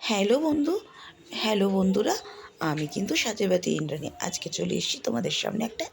Hello বন্ধু, hello বন্ধুরা। আমি কিন্তু সাথীবাতী ইন্দ্রাণী আজকে চলে এসেছি তোমাদের সামনে একটা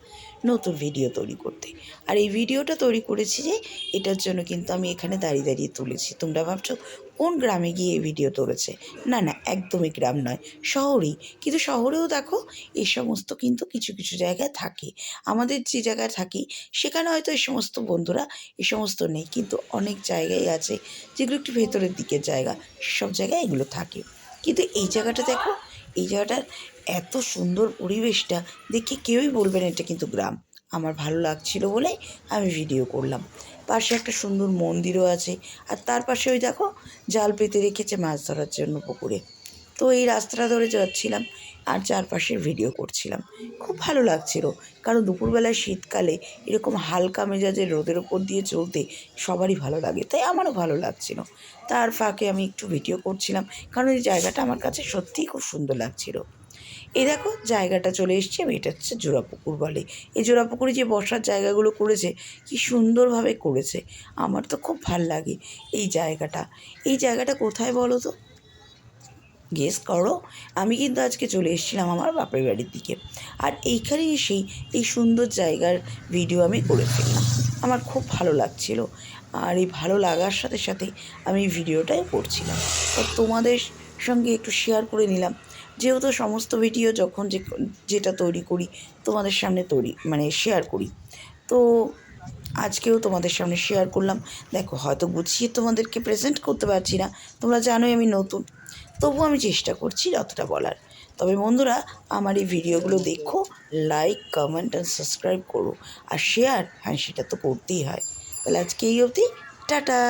নতুন ভিডিও তৈরি করতে। আর এই ভিডিওটা তৈরি করেছি যে এটার জন্য কিন্তু আমি এখানে দাঁড়িয়ে দাঁড়িয়ে তুলেছি। তোমরা ভাবছো কোন গ্রামে গিয়ে এই ভিডিও তুলেছে? না না, একদমই গ্রাম নয়, শহরেই। কিন্তু শহরেও দেখো এই সমস্ত কিন্তু কিছু কিছু জায়গায় থাকে। আমাদের যে জায়গায় থাকি সেখানে হয়তো এই সমস্ত বন্ধুরা এই সমস্ত নেই, কিন্তু অনেক জায়গায় আছে যেগুলো একটু ভেতরের দিকের জায়গা, সেসব জায়গায় এগুলো থাকে। কিন্তু এই জায়গাটা দেখো, এই জায়গাটার এত সুন্দর পরিবেশটা দেখে কেউই বলবে না এটা কিন্তু গ্রাম। আমার ভালো লাগছিল বলে আমি ভিডিও করলাম। পাশে একটা সুন্দর মন্দিরও আছে, আর তার পাশে ওই দেখো জাল পেতে রেখেছে মাছ ধরার জন্য পুকুরে। তো এই রাস্তাটা ধরে যাচ্ছিলাম আর চারপাশে ভিডিও করছিলাম। খুব ভালো লাগছিল, কারণ দুপুরবেলায় শীতকালে এরকম হালকা মেজাজে রোদের ওপর দিয়ে চলতে সবারই ভালো লাগে, তাই আমারও ভালো লাগছিল। তার ফাঁকে আমি একটু ভিডিও করছিলাম, কারণ এই জায়গাটা আমার কাছে সত্যিই খুব সুন্দর লাগছিল। এই দেখো জায়গাটা চলে এসছে, এটা হচ্ছে জোড়াপুকুর বলে। এই জোড়াপুকুরে যে বসার জায়গাগুলো করেছে কি সুন্দরভাবে করেছে, আমার তো খুব ভাল লাগে এই জায়গাটা। এই জায়গাটা কোথায় বলো তো? গেস করো। আমি কিন্তু আজকে চলে এসেছিলাম আমার বাপের বাড়ির দিকে, আর এইখানে এসেই এই সুন্দর জায়গার ভিডিও আমি করে ফেললাম। আমার খুব ভালো লাগছিল, আর এই ভালো লাগার সাথে সাথে আমি ভিডিওটাই করছিলাম। তো তোমাদের সঙ্গে একটু শেয়ার করে নিলাম, যেহেতু সমস্ত ভিডিও যখন যেটা তৈরি করি তোমাদের সামনে শেয়ার করি। তো আজকেও তোমাদের সামনে শেয়ার করলাম। দেখো হয়তো গুছিয়ে তোমাদেরকে প্রেজেন্ট করতে পারছি না, তোমরা জানোই আমি নতুন, তবুও আমি চেষ্টা করছি যতটা বলার। তবে বন্ধুরা, আমার এই ভিডিওগুলো দেখো, লাইক কমেন্ট অ্যান্ড সাবস্ক্রাইব করো, আর শেয়ার, হ্যাঁ সেটা তো করতেই হয়। তাহলে আজকে এই অবধি, টাটা।